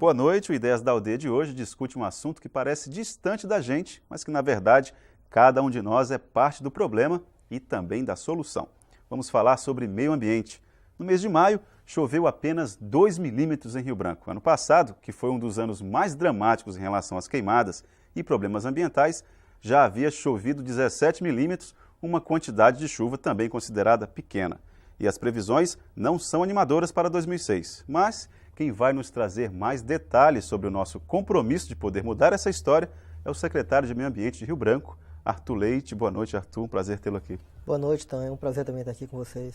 Boa noite, o Ideias da Aldeia de hoje discute um assunto que parece distante da gente, mas que na verdade cada um de nós é parte do problema e também da solução. Vamos falar sobre meio ambiente. No mês de maio, choveu apenas 2 milímetros em Rio Branco. Ano passado, que foi um dos anos mais dramáticos em relação às queimadas e problemas ambientais, já havia chovido 17 milímetros, uma quantidade de chuva também considerada pequena. E as previsões não são animadoras para 2006, mas quem vai nos trazer mais detalhes sobre o nosso compromisso de poder mudar essa história é o secretário de Meio Ambiente de Rio Branco, Arthur Leite. Boa noite, Arthur. Um prazer tê-lo aqui. Boa noite, então. É um prazer também estar aqui com vocês.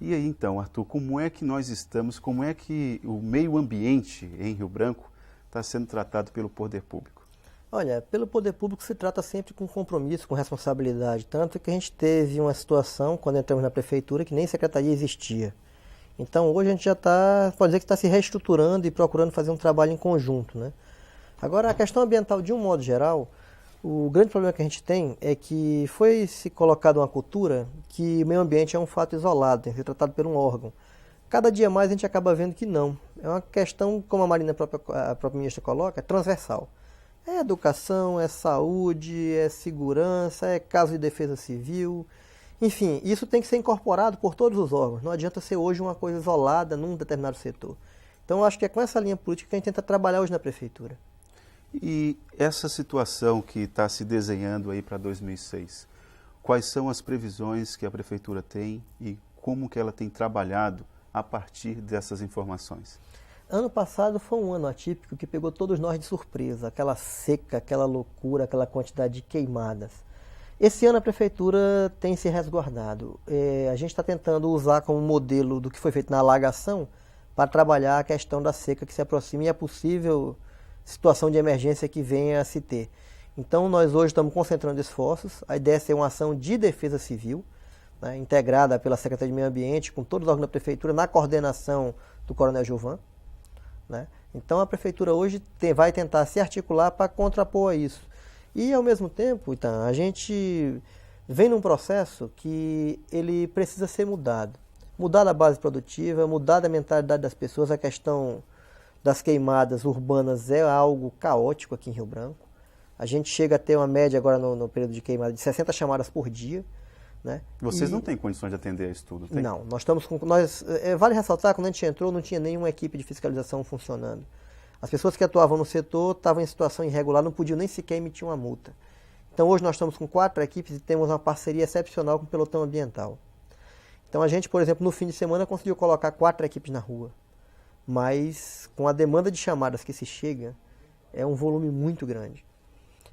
E aí, então, Arthur, como é que nós estamos, como é que o meio ambiente em Rio Branco está sendo tratado pelo poder público? Olha, pelo poder público se trata sempre com compromisso, com responsabilidade. Tanto que a gente teve uma situação, quando entramos na prefeitura, que nem secretaria existia. Então, hoje a gente já pode dizer que está se reestruturando e procurando fazer um trabalho em conjunto, né? Agora, a questão ambiental, de um modo geral, o grande problema que a gente tem é que foi se colocado uma cultura que o meio ambiente é um fato isolado, tem que ser tratado por um órgão. Cada dia mais a gente acaba vendo que não. É uma questão, como a própria ministra coloca, é transversal. É educação, é saúde, é segurança, é caso de defesa civil. Enfim, isso tem que ser incorporado por todos os órgãos. Não adianta ser hoje uma coisa isolada num determinado setor. Então, eu acho que é com essa linha política que a gente tenta trabalhar hoje na prefeitura. E essa situação que está se desenhando aí para 2006, quais são as previsões que a prefeitura tem e como que ela tem trabalhado a partir dessas informações? Ano passado foi um ano atípico que pegou todos nós de surpresa. Aquela seca, aquela loucura, aquela quantidade de queimadas. Esse ano a prefeitura tem se resguardado. A gente está tentando usar como modelo do que foi feito na alagação para trabalhar a questão da seca que se aproxima e a possível situação de emergência que venha a se ter. Então nós hoje estamos concentrando esforços. A ideia é ser uma ação de defesa civil, né, integrada pela Secretaria de Meio Ambiente, com todos os órgãos da prefeitura, na coordenação do Coronel Gilvan, né? Então a prefeitura hoje vai tentar se articular para contrapor a isso. E, ao mesmo tempo, então, a gente vem num processo que ele precisa ser mudado. Mudar a base produtiva, mudar a mentalidade das pessoas. A questão das queimadas urbanas é algo caótico aqui em Rio Branco. A gente chega a ter uma média agora no período de queimada de 60 chamadas por dia, né? Vocês não têm condições de atender a isso tudo, tem? Não, nós estamos com... vale ressaltar, quando a gente entrou, não tinha nenhuma equipe de fiscalização funcionando. As pessoas que atuavam no setor estavam em situação irregular, não podiam nem sequer emitir uma multa. Então hoje nós estamos com 4 equipes e temos uma parceria excepcional com o pelotão ambiental. Então a gente, por exemplo, no fim de semana conseguiu colocar 4 equipes na rua. Mas com a demanda de chamadas que se chega, é um volume muito grande.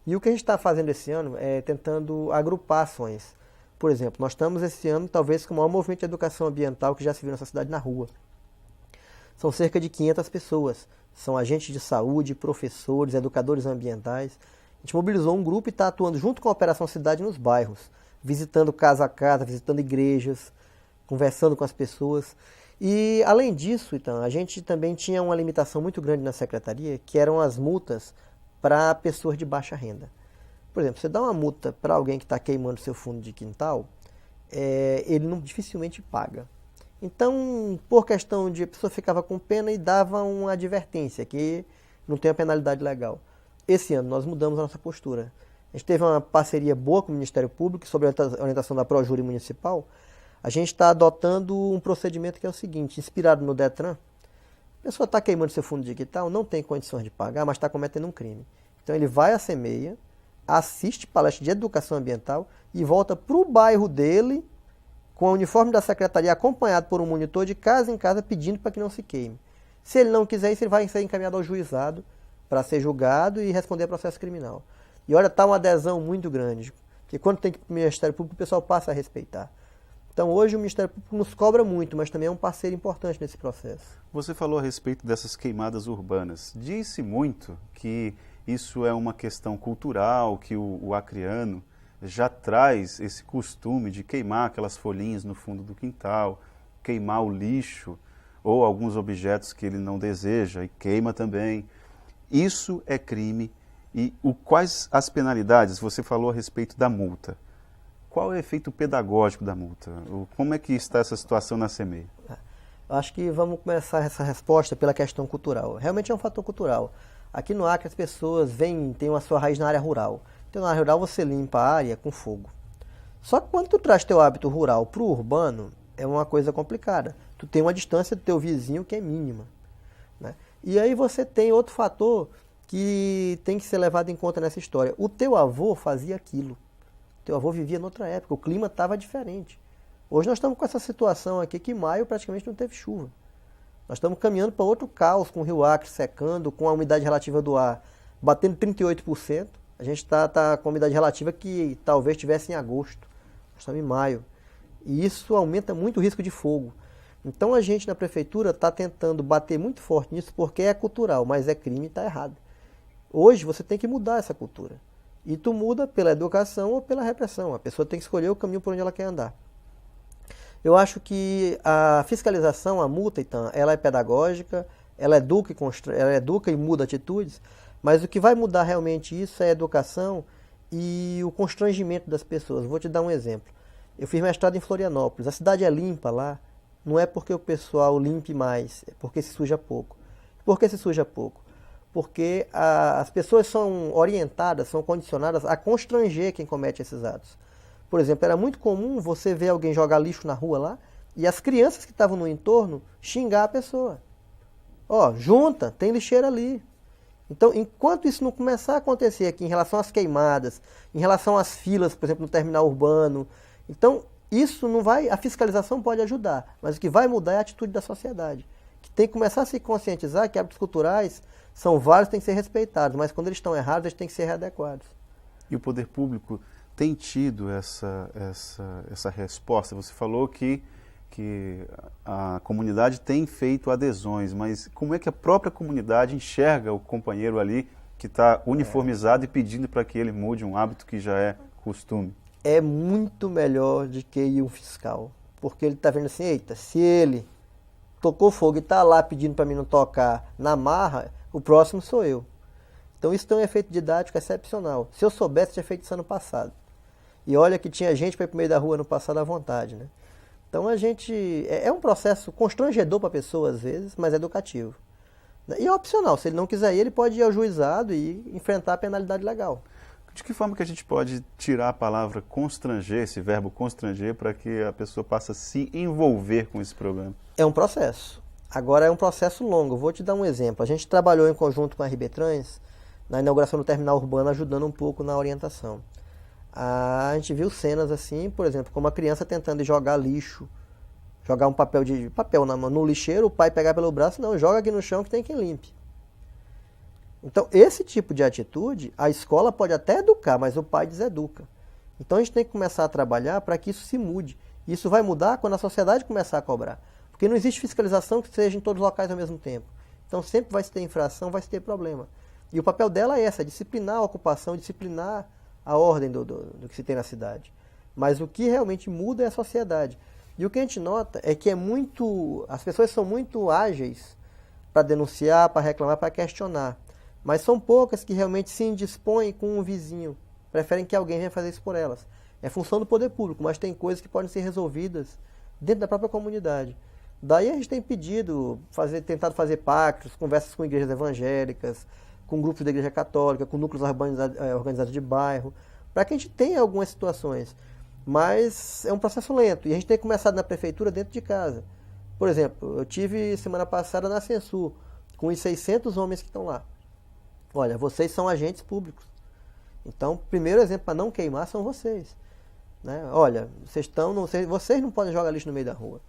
E o que a gente está fazendo esse ano é tentando agrupar ações. Por exemplo, nós estamos esse ano talvez com o maior movimento de educação ambiental que já se viu nessa cidade na rua. São cerca de 500 pessoas. São agentes de saúde, professores, educadores ambientais. A gente mobilizou um grupo e está atuando junto com a Operação Cidade nos bairros, visitando casa a casa, visitando igrejas, conversando com as pessoas. E, além disso, então, a gente também tinha uma limitação muito grande na secretaria, que eram as multas para pessoas de baixa renda. Por exemplo, você dá uma multa para alguém que está queimando seu fundo de quintal, ele dificilmente paga. Então, por questão de a pessoa ficava com pena e dava uma advertência, que não tem a penalidade legal. Esse ano nós mudamos a nossa postura. A gente teve uma parceria boa com o Ministério Público sobre a orientação da Projuri Municipal. A gente está adotando um procedimento que é o seguinte, inspirado no Detran. A pessoa está queimando seu fundo de quintal, não tem condições de pagar, mas está cometendo um crime. Então ele vai à CEMEIA, assiste palestra de educação ambiental e volta para o bairro dele, com o uniforme da secretaria, acompanhado por um monitor de casa em casa, pedindo para que não se queime. Se ele não quiser isso, ele vai ser encaminhado ao juizado para ser julgado e responder a processo criminal. E olha, está uma adesão muito grande, porque quando tem que ir para o Ministério Público, o pessoal passa a respeitar. Então hoje o Ministério Público nos cobra muito, mas também é um parceiro importante nesse processo. Você falou a respeito dessas queimadas urbanas. Disse muito que isso é uma questão cultural, que o acreano já traz esse costume de queimar aquelas folhinhas no fundo do quintal, queimar o lixo ou alguns objetos que ele não deseja e queima também. Isso é crime. E quais as penalidades? Você falou a respeito da multa. Qual é o efeito pedagógico da multa? Como é que está essa situação na CEMEI? Acho que vamos começar essa resposta pela questão cultural. Realmente é um fator cultural. Aqui no Acre as pessoas têm a sua raiz na área rural. Então na área rural você limpa a área com fogo. Só que quando tu traz teu hábito rural para o urbano, é uma coisa complicada. Tu tem uma distância do teu vizinho que é mínima, né? E aí você tem outro fator que tem que ser levado em conta nessa história. O teu avô fazia aquilo. O teu avô vivia noutra época, o clima estava diferente. Hoje nós estamos com essa situação aqui que em maio praticamente não teve chuva. Nós estamos caminhando para outro caos, com o Rio Acre secando, com a umidade relativa do ar batendo 38%. A gente está com a umidade relativa que talvez tivesse em agosto. Nós estamos em maio. E isso aumenta muito o risco de fogo. Então a gente na prefeitura está tentando bater muito forte nisso porque é cultural, mas é crime e está errado. Hoje você tem que mudar essa cultura. E tu muda pela educação ou pela repressão. A pessoa tem que escolher o caminho por onde ela quer andar. Eu acho que a fiscalização, a multa, então, ela é pedagógica, ela educa e muda atitudes, mas o que vai mudar realmente isso é a educação e o constrangimento das pessoas. Vou te dar um exemplo. Eu fiz mestrado em Florianópolis. A cidade é limpa lá, não é porque o pessoal limpe mais, é porque se suja pouco. Por que se suja pouco? Porque as pessoas são orientadas, são condicionadas a constranger quem comete esses atos. Por exemplo, era muito comum você ver alguém jogar lixo na rua lá e as crianças que estavam no entorno xingar a pessoa. Ó, junta, tem lixeira ali. Então, enquanto isso não começar a acontecer aqui em relação às queimadas, em relação às filas, por exemplo, no terminal urbano, então isso não vai, a fiscalização pode ajudar, mas o que vai mudar é a atitude da sociedade, que tem que começar a se conscientizar que hábitos culturais são vários, têm que ser respeitados, mas quando eles estão errados, eles têm que ser readequados. E o poder público tem tido essa resposta? Você falou que a comunidade tem feito adesões, mas como é que a própria comunidade enxerga o companheiro ali que está uniformizado e pedindo para que ele mude um hábito que já é costume? É muito melhor do que ir um fiscal, porque ele está vendo assim, eita, se ele tocou fogo e está lá pedindo para mim não tocar na marra, o próximo sou eu. Então isso tem um efeito didático excepcional. Se eu soubesse, tinha feito isso ano passado. E olha que tinha gente para ir para o meio da rua no passado à vontade, né? Então a gente... É um processo constrangedor para a pessoa às vezes, mas é educativo. E é opcional, se ele não quiser ir, ele pode ir ao juizado e enfrentar a penalidade legal. De que forma que a gente pode tirar a palavra constranger, esse verbo constranger, para que a pessoa passe a se envolver com esse problema? É um processo. Agora é um processo longo. Vou te dar um exemplo. A gente trabalhou em conjunto com a RB Trans, na inauguração do terminal urbano, ajudando um pouco na orientação. A gente viu cenas assim, por exemplo, como uma criança tentando jogar lixo, jogar um papel no lixeiro, o pai pegar pelo braço, não, joga aqui no chão que tem quem limpe. Então, esse tipo de atitude, a escola pode até educar, mas o pai deseduca. Então, a gente tem que começar a trabalhar para que isso se mude. Isso vai mudar quando a sociedade começar a cobrar. Porque não existe fiscalização que seja em todos os locais ao mesmo tempo. Então, sempre vai se ter infração, vai se ter problema. E o papel dela é esse, disciplinar a ocupação, disciplinar a ordem do que se tem na cidade. Mas o que realmente muda é a sociedade. E o que a gente nota é que as pessoas são muito ágeis para denunciar, para reclamar, para questionar. Mas são poucas que realmente se indispõem com um vizinho. Preferem que alguém venha fazer isso por elas. É função do poder público, mas tem coisas que podem ser resolvidas dentro da própria comunidade. Daí a gente tem pedido, tentado fazer pactos, conversas com igrejas evangélicas, com grupos da igreja católica, com núcleos organizados de bairro, para que a gente tenha algumas situações. Mas é um processo lento e a gente tem começado na prefeitura dentro de casa. Por exemplo, eu tive semana passada na Censur, com os 600 homens que estão lá. Olha, vocês são agentes públicos. Então, o primeiro exemplo para não queimar são vocês. Né? Olha, vocês não podem jogar lixo no meio da rua.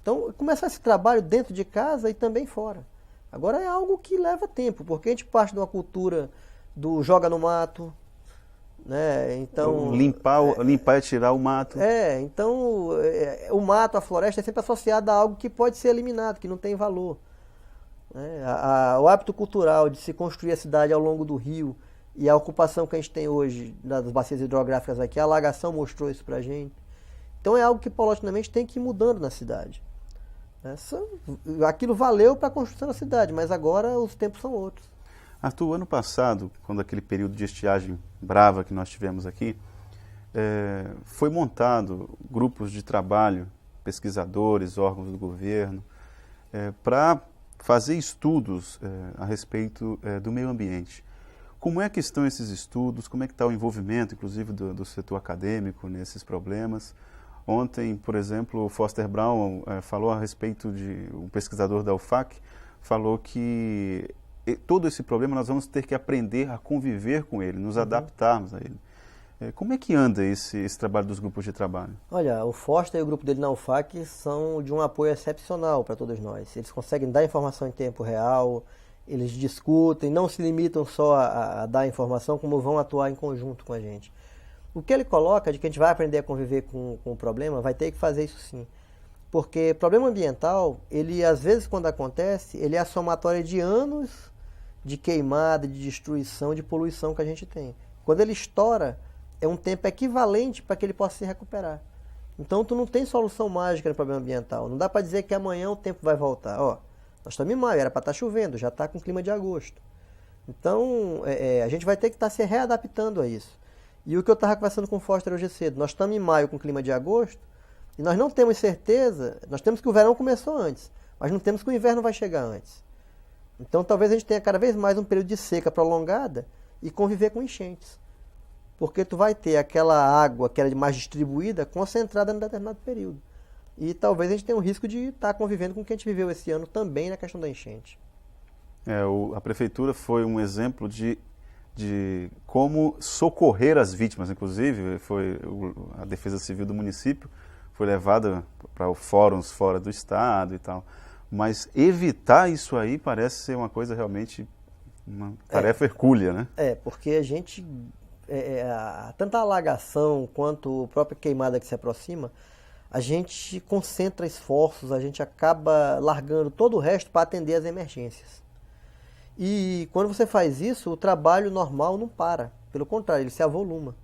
Então, começar esse trabalho dentro de casa e também fora. Agora é algo que leva tempo, porque a gente parte de uma cultura do joga no mato, né? Então, limpar e tirar o mato. Então o mato, a floresta é sempre associada a algo que pode ser eliminado, que não tem valor. O hábito cultural de se construir a cidade ao longo do rio e a ocupação que a gente tem hoje das bacias hidrográficas aqui, a alagação mostrou isso pra gente. Então é algo que paulatinamente tem que ir mudando na cidade. Aquilo valeu para a construção da cidade, mas agora os tempos são outros. Arthur, ano passado, quando aquele período de estiagem brava que nós tivemos aqui, foi montado grupos de trabalho, pesquisadores, órgãos do governo, para fazer estudos a respeito do meio ambiente. Como é que estão esses estudos? Como é que está o envolvimento, inclusive, do setor acadêmico nesses problemas? Ontem, por exemplo, o Foster Brown falou a respeito de um pesquisador da UFAC, falou que todo esse problema nós vamos ter que aprender a conviver com ele, nos adaptarmos a ele. Como é que anda esse trabalho dos grupos de trabalho? Olha, o Foster e o grupo dele na UFAC são de um apoio excepcional para todos nós. Eles conseguem dar informação em tempo real, eles discutem, não se limitam só a dar informação, como vão atuar em conjunto com a gente. O que ele coloca de que a gente vai aprender a conviver com o problema, vai ter que fazer isso sim. Porque problema ambiental, ele às vezes quando acontece, ele é a somatória de anos de queimada, de destruição, de poluição que a gente tem. Quando ele estoura, é um tempo equivalente para que ele possa se recuperar. Então, tu não tem solução mágica no problema ambiental. Não dá para dizer que amanhã o tempo vai voltar. Ó, nós estamos em maio, era para estar chovendo, já está com clima de agosto. Então, a gente vai ter que estar se readaptando a isso. E o que eu estava conversando com o Foster hoje cedo, nós estamos em maio com clima de agosto e nós não temos certeza, nós temos que o verão começou antes, mas não temos que o inverno vai chegar antes. Então, talvez a gente tenha cada vez mais um período de seca prolongada e conviver com enchentes. Porque tu vai ter aquela água que era mais distribuída concentrada em determinado período. E talvez a gente tenha um risco de estar convivendo com o que a gente viveu esse ano também na questão da enchente. A prefeitura foi um exemplo de como socorrer as vítimas, inclusive a Defesa Civil do município foi levada para fóruns fora do estado e tal. Mas evitar isso aí parece ser uma coisa realmente, uma tarefa hercúlea, né? Porque a gente... tanto a alagação quanto a própria queimada que se aproxima, a gente concentra esforços, a gente acaba largando todo o resto para atender as emergências. E quando você faz isso, o trabalho normal não para. Pelo contrário, ele se avoluma.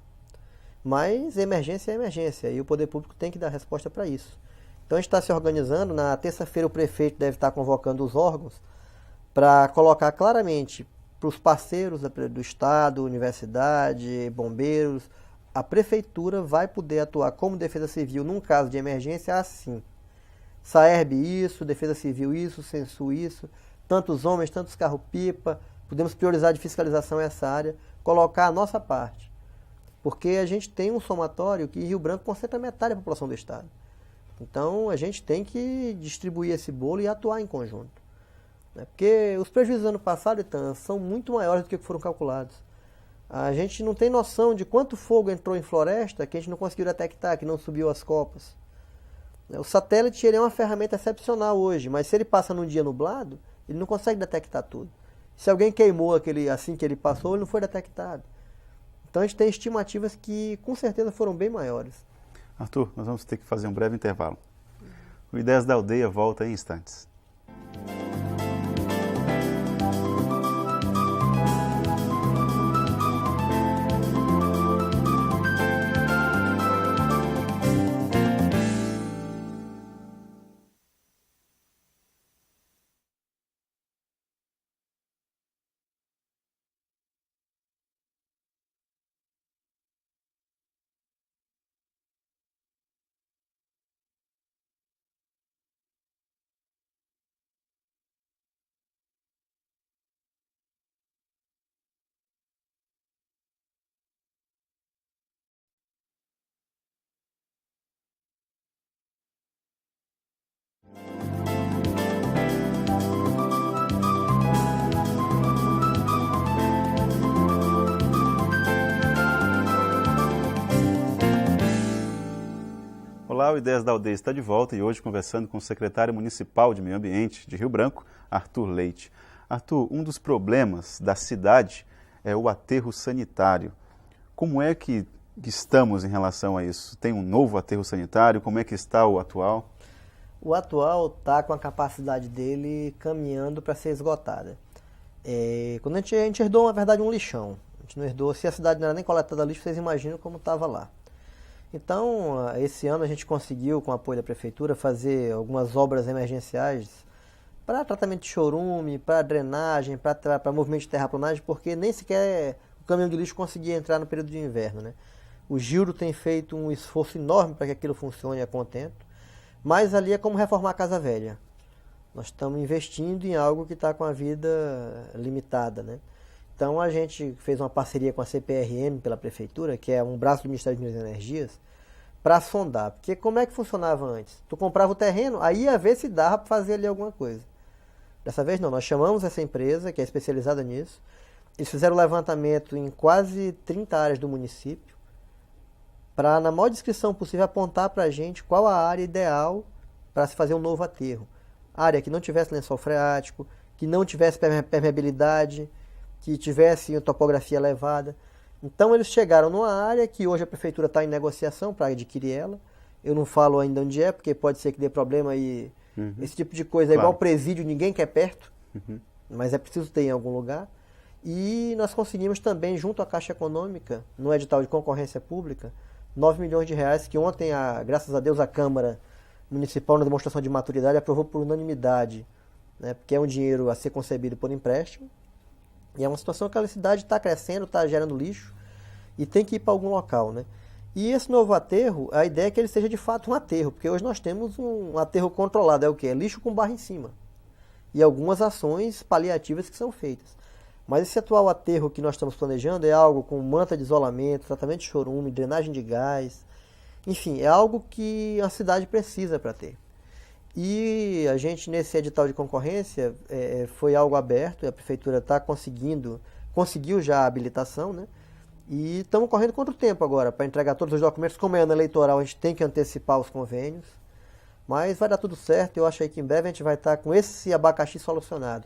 Mas emergência é emergência e o poder público tem que dar resposta para isso. Então a gente está se organizando. Na terça-feira o prefeito deve estar convocando os órgãos para colocar claramente para os parceiros do Estado, universidade, bombeiros, a prefeitura vai poder atuar como defesa civil num caso de emergência assim. Saerb isso, defesa civil isso, Censu isso, tantos homens, tantos carro-pipa, podemos priorizar de fiscalização essa área, colocar a nossa parte. Porque a gente tem um somatório que Rio Branco concentra metade da população do Estado. Então a gente tem que distribuir esse bolo e atuar em conjunto. Porque os prejuízos do ano passado, Itan, são muito maiores do que foram calculados. A gente não tem noção de quanto fogo entrou em floresta que a gente não conseguiu detectar, que não subiu as copas. O satélite ele é uma ferramenta excepcional hoje, mas se ele passa num dia nublado, ele não consegue detectar tudo. Se alguém queimou assim que ele passou, ele não foi detectado. Então a gente tem estimativas que com certeza foram bem maiores. Arthur, nós vamos ter que fazer um breve intervalo. O Ideias da Aldeia volta em instantes. Olá, o Ideias da Aldeia está de volta e hoje conversando com o secretário municipal de Meio Ambiente de Rio Branco, Arthur Leite. Arthur, um dos problemas da cidade é o aterro sanitário. Como é que estamos em relação a isso? Tem um novo aterro sanitário? Como é que está o atual? O atual está com a capacidade dele caminhando para ser esgotada. Quando a gente herdou, na verdade, um lixão. A gente não herdou, se a cidade não era nem coletada lixo, vocês imaginam como estava lá. Então, esse ano a gente conseguiu, com o apoio da prefeitura, fazer algumas obras emergenciais para tratamento de chorume, para drenagem, para movimento de terraplanagem, porque nem sequer o caminhão de lixo conseguia entrar no período de inverno, né? O Gildo tem feito um esforço enorme para que aquilo funcione a contento, mas ali é como reformar a casa velha. Nós estamos investindo em algo que está com a vida limitada, né? Então a gente fez uma parceria com a CPRM pela Prefeitura, que é um braço do Ministério de Minas e Energias, para sondar. Porque como é que funcionava antes? Tu comprava o terreno, aí ia ver se dava para fazer ali alguma coisa. Dessa vez não, nós chamamos essa empresa, que é especializada nisso. Eles fizeram um levantamento em quase 30 áreas do município, para, na maior descrição possível, apontar para a gente qual a área ideal para se fazer um novo aterro. Área que não tivesse lençol freático, que não tivesse permeabilidade, que tivesse topografia elevada. Então eles chegaram numa área que hoje a prefeitura está em negociação para adquirir ela. Eu não falo ainda onde é, porque pode ser que dê problema e esse tipo de coisa é igual presídio, ninguém quer perto, mas é preciso ter em algum lugar. E nós conseguimos também, junto à Caixa Econômica, no edital de concorrência pública, 9 milhões de reais, que ontem, graças a Deus, a Câmara Municipal, na demonstração de maturidade, aprovou por unanimidade, né, porque é um dinheiro a ser concebido por empréstimo. E é uma situação que a cidade está crescendo, está gerando lixo e tem que ir para algum local, né? E esse novo aterro, a ideia é que ele seja de fato um aterro, porque hoje nós temos um aterro controlado, é o quê? É lixo com barra em cima. E algumas ações paliativas que são feitas. Mas esse atual aterro que nós estamos planejando é algo com manta de isolamento, tratamento de chorume, drenagem de gás. Enfim, é algo que a cidade precisa para ter. E a gente, nesse edital de concorrência, foi algo aberto, a prefeitura está conseguiu já a habilitação, né? E estamos correndo contra o tempo agora, para entregar todos os documentos. Como é ano eleitoral, a gente tem que antecipar os convênios. Mas vai dar tudo certo, eu acho aí que em breve a gente vai estar com esse abacaxi solucionado.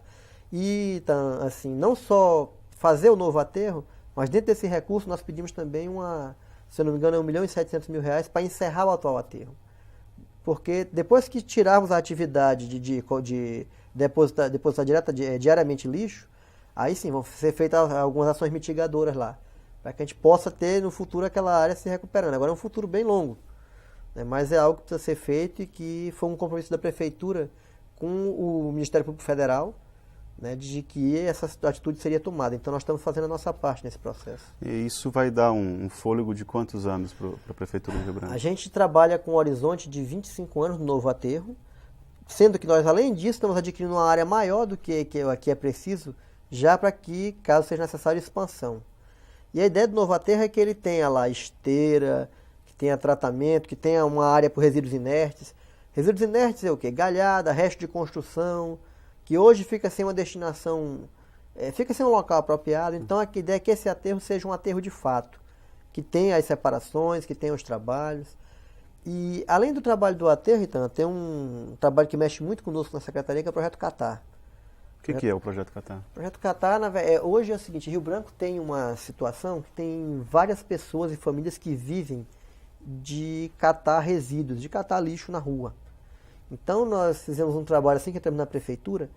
E, assim, não só fazer o novo aterro, mas dentro desse recurso nós pedimos também se eu não me engano, R$ 1.700.000 para encerrar o atual aterro. Porque depois que tirarmos a atividade de depositar diariamente lixo, aí sim vão ser feitas algumas ações mitigadoras lá, para que a gente possa ter no futuro aquela área se recuperando. Agora é um futuro bem longo, né? Mas é algo que precisa ser feito e que foi um compromisso da Prefeitura com o Ministério Público Federal, né, de que essa atitude seria tomada. Então nós estamos fazendo a nossa parte nesse processo. E isso vai dar um fôlego de quantos anos para a Prefeitura de Rio Branco? A gente trabalha com um horizonte de 25 anos no novo aterro, sendo que nós, além disso, estamos adquirindo uma área maior do que é preciso, já para que, caso seja necessário, expansão. E a ideia do novo aterro é que ele tenha lá esteira, que tenha tratamento, que tenha uma área para resíduos inertes. Resíduos inertes é o quê? Galhada, resto de construção, que hoje fica sem uma destinação, fica sem um local apropriado. Então a ideia é que esse aterro seja um aterro de fato, que tenha as separações, que tenha os trabalhos. E além do trabalho do aterro, então, tem um trabalho que mexe muito conosco na Secretaria, que é o Projeto Catar. O que é o Projeto Catar? O Projeto Catar, hoje é o seguinte, Rio Branco tem uma situação que tem várias pessoas e famílias que vivem de catar resíduos, de catar lixo na rua. Então nós fizemos um trabalho assim que entramos na prefeitura,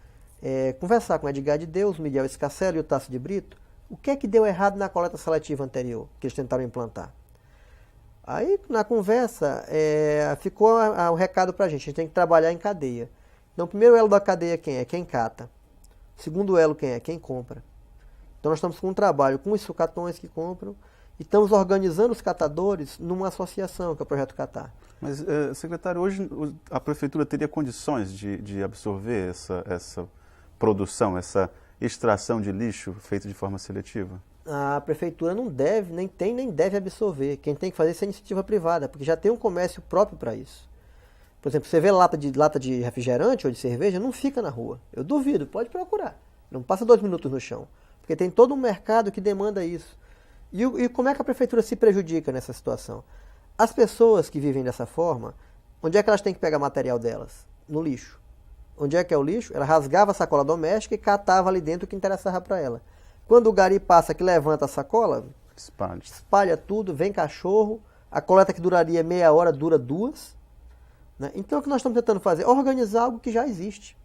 conversar com o Edgar de Deus, o Miguel Escarcelo e o Tássio de Brito, o que é que deu errado na coleta seletiva anterior, que eles tentaram implantar. Aí na conversa ficou o recado pra gente tem que trabalhar em cadeia. Então o primeiro elo da cadeia quem é? Quem cata. O segundo elo quem é? Quem compra. Então nós estamos com um trabalho com os sucatões que compram e estamos organizando os catadores numa associação, que é o Projeto Catar. Mas, secretário, hoje a Prefeitura teria condições de absorver essa produção, essa extração de lixo feita de forma seletiva? A Prefeitura não deve, nem tem, nem deve absorver. Quem tem que fazer isso é a iniciativa privada, porque já tem um comércio próprio para isso. Por exemplo, você vê lata de refrigerante ou de cerveja, não fica na rua. Eu duvido, pode procurar. Não passa 2 minutos no chão. Porque tem todo um mercado que demanda isso. E como é que a Prefeitura se prejudica nessa situação? As pessoas que vivem dessa forma, onde é que elas têm que pegar material delas? No lixo. Onde é que é o lixo? Ela rasgava a sacola doméstica e catava ali dentro o que interessava para ela. Quando o gari passa que levanta a sacola, espalha tudo, vem cachorro, a coleta que duraria meia hora dura 2. Né? Então o que nós estamos tentando fazer é organizar algo que já existe.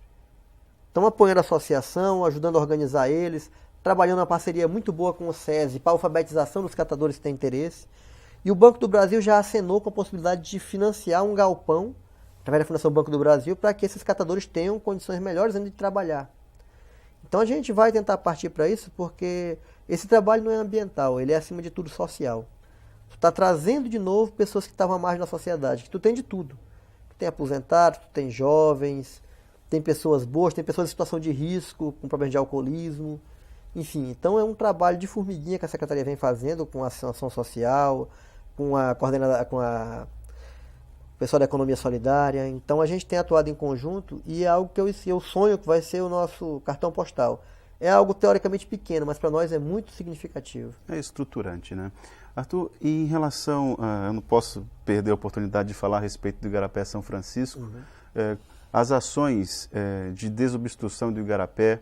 Estamos apoiando a associação, ajudando a organizar eles, trabalhando uma parceria muito boa com o SESI para a alfabetização dos catadores que têm interesse. E o Banco do Brasil já acenou com a possibilidade de financiar um galpão, através da Fundação Banco do Brasil, para que esses catadores tenham condições melhores ainda de trabalhar. Então a gente vai tentar partir para isso, porque esse trabalho não é ambiental, ele é acima de tudo social. Tu está trazendo de novo pessoas que estavam à margem da sociedade, que tu tem de tudo. Tu tem aposentados, tu tem jovens, tem pessoas boas, tem pessoas em situação de risco, com problemas de alcoolismo, enfim. Então é um trabalho de formiguinha que a Secretaria vem fazendo com a ação social, com a pessoal da economia solidária. Então a gente tem atuado em conjunto e é algo que eu sonho que vai ser o nosso cartão postal. É algo teoricamente pequeno, mas para nós é muito significativo. É estruturante, né? Arthur, em relação, eu não posso perder a oportunidade de falar a respeito do Igarapé São Francisco. As ações de desobstrução do Igarapé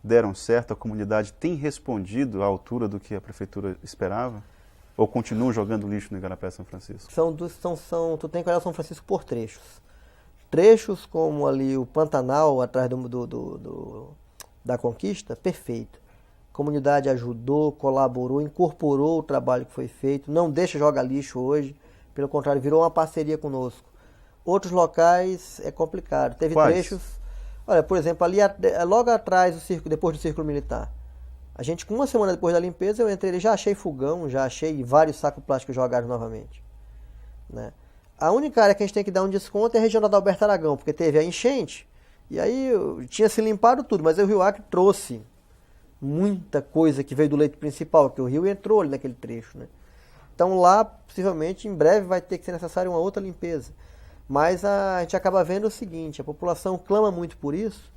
deram certo? A comunidade tem respondido à altura do que a prefeitura esperava? Ou continuam jogando lixo no Igarapé São Francisco? Tu tem que olhar São Francisco por trechos. Trechos como ali o Pantanal, atrás da Conquista, perfeito. A comunidade ajudou, colaborou, incorporou o trabalho que foi feito, não deixa jogar lixo hoje, pelo contrário, virou uma parceria conosco. Outros locais é complicado. Teve Quais? Trechos, olha, por exemplo, ali logo atrás depois do Círculo Militar. A gente, com uma semana depois da limpeza, eu entrei, já achei fogão, já achei vários sacos plásticos jogados novamente. Né? A única área que a gente tem que dar um desconto é a região da Adalberto Aragão, porque teve a enchente, e aí tinha se limpado tudo, mas o Rio Acre trouxe muita coisa que veio do leito principal, porque o rio entrou ali naquele trecho. Né? Então lá, possivelmente, em breve vai ter que ser necessária uma outra limpeza. Mas a gente acaba vendo o seguinte, a população clama muito por isso,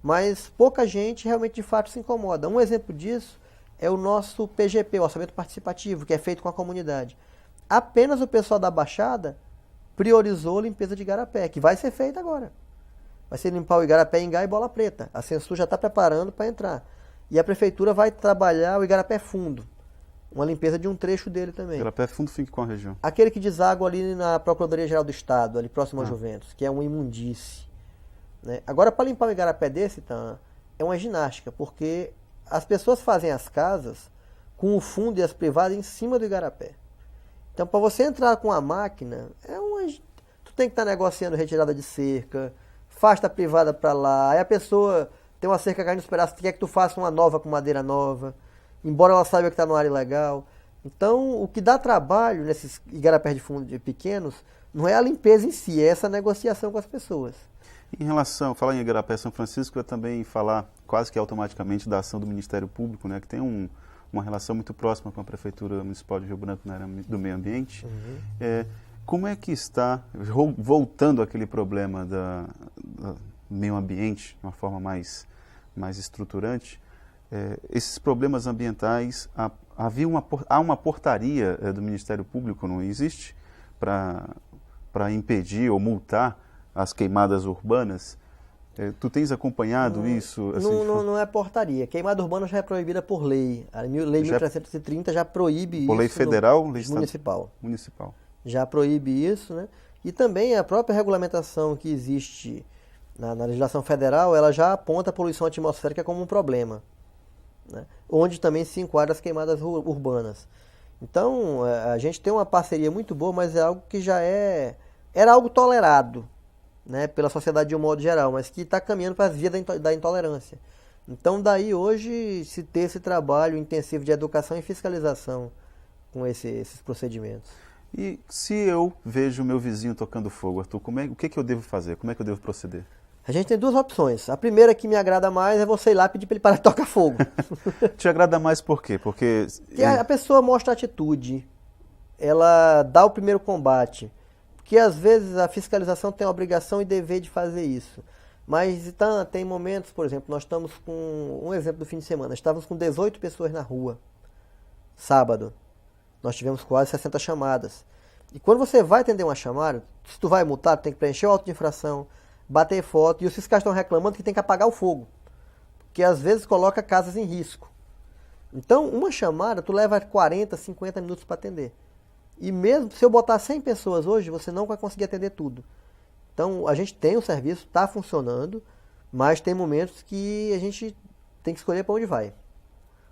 mas pouca gente realmente de fato se incomoda. Um exemplo disso é o nosso PGP, o Orçamento Participativo, que é feito com a comunidade. Apenas o pessoal da Baixada priorizou a limpeza de Igarapé, que vai ser feita agora. Vai ser limpar o Igarapé, Ingá e Bola Preta. A Censu já está preparando para entrar. E a prefeitura vai trabalhar o Igarapé Fundo, uma limpeza de um trecho dele também. Igarapé Fundo fica com a região? Aquele que deságua ali na Procuradoria-Geral do Estado, ali próximo a Juventus, que é um imundície. Né? Agora, para limpar um Igarapé desse, é uma ginástica, porque as pessoas fazem as casas com o fundo e as privadas em cima do Igarapé. Então, para você entrar com a máquina, tu tem que estar negociando retirada de cerca, afasta a privada para lá, aí a pessoa tem uma cerca caindo nos pedaços, quer que tu faça uma nova com madeira nova, embora ela saiba que está numa área ilegal. Então, o que dá trabalho nesses igarapés de fundo pequenos não é a limpeza em si, é essa negociação com as pessoas. Em relação, falar em Igarapé São Francisco, é também falar quase que automaticamente da ação do Ministério Público, né, que tem uma relação muito próxima com a Prefeitura Municipal de Rio Branco na área do meio ambiente. Como é que está, voltando àquele problema do meio ambiente, de uma forma mais estruturante, esses problemas ambientais, há uma portaria do Ministério Público, não existe, para impedir ou multar as queimadas urbanas? Tu tens acompanhado isso? Assim, não é portaria. Queimada urbana já é proibida por lei. A lei 1330 já proíbe isso. Por lei federal? Municipal. Já proíbe isso, né? E também a própria regulamentação que existe na legislação federal, ela já aponta a poluição atmosférica como um problema, né? Onde também se enquadra as queimadas urbanas. Então, a gente tem uma parceria muito boa, mas é algo que já era algo tolerado, né, pela sociedade de um modo geral, mas que está caminhando para as vias da intolerância. Então, daí hoje se ter esse trabalho intensivo de educação e fiscalização com esses procedimentos. E se eu vejo o meu vizinho tocando fogo, Arthur, o que eu devo fazer? Como é que eu devo proceder? A gente tem duas opções. A primeira que me agrada mais é você ir lá pedir para ele parar de tocar fogo. Te agrada mais por quê? Porque a pessoa mostra atitude, ela dá o primeiro combate. Porque às vezes a fiscalização tem a obrigação e dever de fazer isso. Mas então, tem momentos, por exemplo, nós estamos com, um exemplo do fim de semana, estávamos com 18 pessoas na rua, sábado. Nós tivemos quase 60 chamadas. E quando você vai atender uma chamada, se tu vai multar, tu tem que preencher o auto de infração, bater foto, e os fiscais estão reclamando que tem que apagar o fogo. Porque às vezes coloca casas em risco. Então, uma chamada, tu leva 40, 50 minutos para atender. E mesmo se eu botar 100 pessoas hoje, você não vai conseguir atender tudo. Então, a gente tem o serviço, está funcionando, mas tem momentos que a gente tem que escolher para onde vai.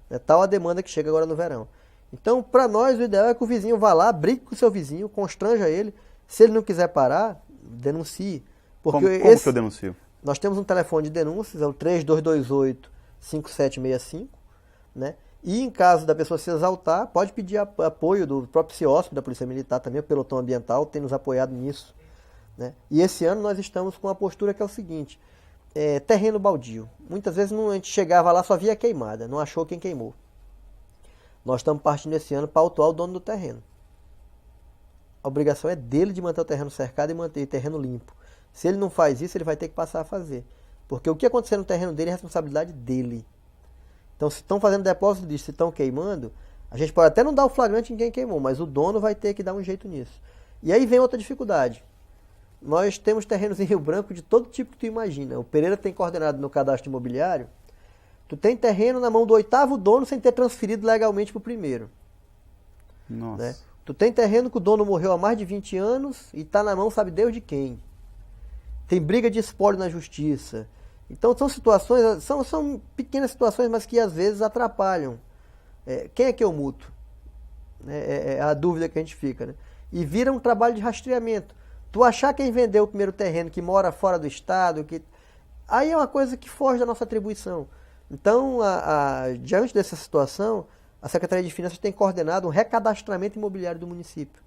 É tal a demanda que chega agora no verão. Então, para nós, o ideal é que o vizinho vá lá, brigue com o seu vizinho, constranja ele. Se ele não quiser parar, denuncie. Porque como que eu denuncio? Nós temos um telefone de denúncias, é o 3228-5765, né? E em caso da pessoa se exaltar, pode pedir apoio do próprio CIOSP, da Polícia Militar também, o Pelotão Ambiental, tem nos apoiado nisso, né? E esse ano nós estamos com uma postura que é o seguinte, terreno baldio. Muitas vezes a gente chegava lá, só via queimada, não achou quem queimou. Nós estamos partindo esse ano para autuar o dono do terreno. A obrigação é dele de manter o terreno cercado e manter o terreno limpo. Se ele não faz isso, ele vai ter que passar a fazer. Porque o que acontecer no terreno dele é responsabilidade dele. Então, se estão fazendo depósito disso, se estão queimando, a gente pode até não dar o flagrante em quem queimou, mas o dono vai ter que dar um jeito nisso. E aí vem outra dificuldade. Nós temos terrenos em Rio Branco de todo tipo que tu imagina. O Pereira tem coordenado no cadastro imobiliário. Tu tem terreno na mão do 8º dono sem ter transferido legalmente para o primeiro. Nossa. Né? Tu tem terreno que o dono morreu há mais de 20 anos e está na mão sabe Deus de quem. Tem briga de espólio na justiça. Então são situações, são pequenas situações, mas que às vezes atrapalham. Quem é que eu muto? É a dúvida que a gente fica. Né? E vira um trabalho de rastreamento. Tu achar quem vendeu o primeiro terreno, que mora fora do estado, aí é uma coisa que foge da nossa atribuição. Então, diante dessa situação, a Secretaria de Finanças tem coordenado um recadastramento imobiliário do município.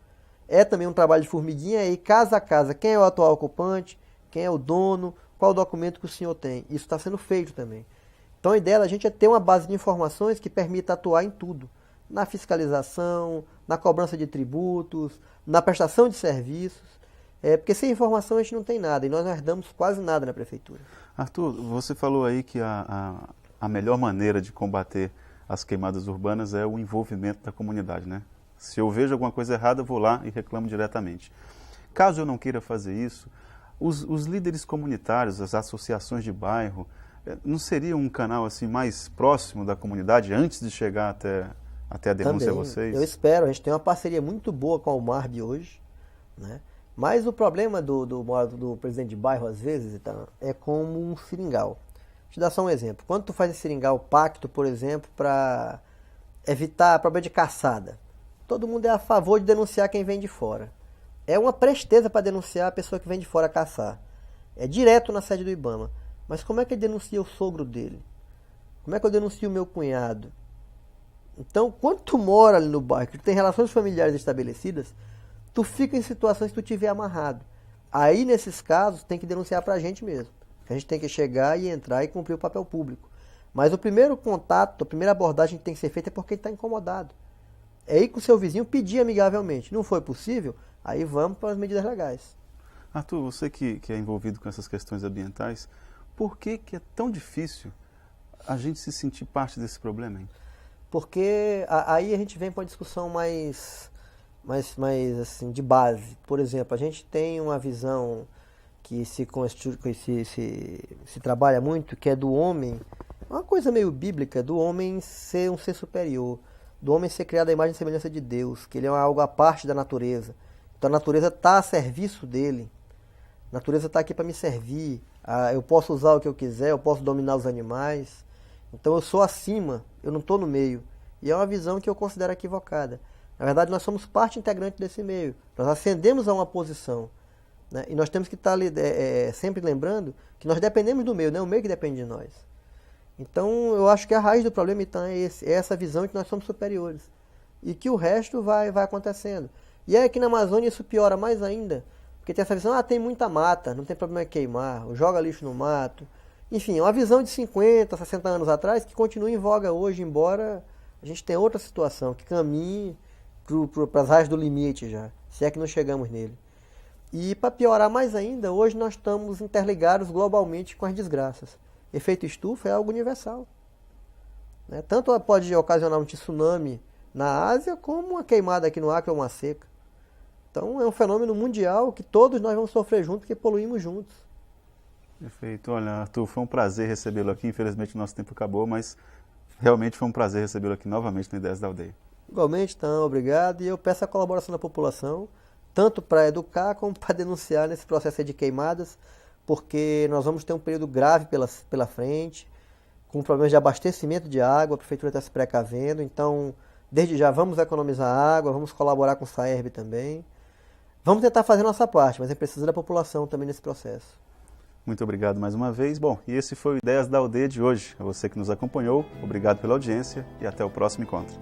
É também um trabalho de formiguinha, aí casa a casa, quem é o atual ocupante, quem é o dono, qual o documento que o senhor tem. Isso está sendo feito também. Então a ideia da gente é ter uma base de informações que permita atuar em tudo. Na fiscalização, na cobrança de tributos, na prestação de serviços. Porque sem informação a gente não tem nada, e nós não herdamos quase nada na prefeitura. Arthur, você falou aí que a melhor maneira de combater as queimadas urbanas é o envolvimento da comunidade, né? Se eu vejo alguma coisa errada, eu vou lá e reclamo diretamente. Caso eu não queira fazer isso, os líderes comunitários, as associações de bairro, não seria um canal assim mais próximo da comunidade antes de chegar até a denúncia Também, a vocês? Eu espero, a gente tem uma parceria muito boa com a UMARB hoje, né? Mas o problema do presidente de bairro, às vezes, então, é como um seringal. Vou te dar só um exemplo. Quando tu faz esse seringal pacto, por exemplo, para evitar problema de caçada, todo mundo é a favor de denunciar quem vem de fora. É uma presteza para denunciar a pessoa que vem de fora caçar. É direto na sede do IBAMA. Mas como é que ele denuncia o sogro dele? Como é que eu denuncio o meu cunhado? Então, quando tu mora ali no bairro, que tu tem relações familiares estabelecidas, tu fica em situações que tu tiver amarrado. Aí, nesses casos, tem que denunciar pra gente mesmo. A gente tem que chegar e entrar e cumprir o papel público. Mas o primeiro contato, a primeira abordagem que tem que ser feita é porque ele está incomodado. É ir com o seu vizinho pedir amigavelmente. Não foi possível? Aí vamos para as medidas legais. Arthur, você que é envolvido com essas questões ambientais, por que é tão difícil a gente se sentir parte desse problema, hein? Porque aí a gente vem para uma discussão mais assim, de base. Por exemplo, a gente tem uma visão que se trabalha muito, que é do homem, uma coisa meio bíblica, do homem ser um ser superior, do homem ser criado à imagem e semelhança de Deus, que ele é algo à parte da natureza. Então a natureza está a serviço dele. A natureza está aqui para me servir. Eu posso usar o que eu quiser, eu posso dominar os animais. Então eu sou acima, eu não estou no meio. E é uma visão que eu considero equivocada. Na verdade, nós somos parte integrante desse meio. Nós ascendemos a uma posição. Né? E nós temos que estar ali, sempre lembrando que nós dependemos do meio, não é o meio que depende de nós. Então, eu acho que a raiz do problema então, é essa visão de que nós somos superiores. E que o resto vai acontecendo. E aí aqui na Amazônia isso piora mais ainda. Porque tem essa visão, tem muita mata, não tem problema em queimar, joga lixo no mato. Enfim, é uma visão de 50, 60 anos atrás que continua em voga hoje, embora a gente tenha outra situação, que caminhe para as raias do limite já, se é que não chegamos nele. E para piorar mais ainda, hoje nós estamos interligados globalmente com as desgraças. Efeito estufa é algo universal. Né? Tanto pode ocasionar um tsunami na Ásia, como uma queimada aqui no Acre ou uma seca. Então é um fenômeno mundial que todos nós vamos sofrer juntos, porque poluímos juntos. Perfeito. Olha, Arthur, foi um prazer recebê-lo aqui. Infelizmente o nosso tempo acabou, mas realmente foi um prazer recebê-lo aqui novamente no Ideias da Aldeia. Igualmente, então, obrigado. E eu peço a colaboração da população, tanto para educar como para denunciar nesse processo de queimadas, porque nós vamos ter um período grave pela frente, com problemas de abastecimento de água, a prefeitura está se precavendo, então, desde já, vamos economizar água, vamos colaborar com o SAERB também. Vamos tentar fazer a nossa parte, mas é preciso da população também nesse processo. Muito obrigado mais uma vez. Bom, e esse foi o Ideias da Aldeia de hoje. A você que nos acompanhou, obrigado pela audiência e até o próximo encontro.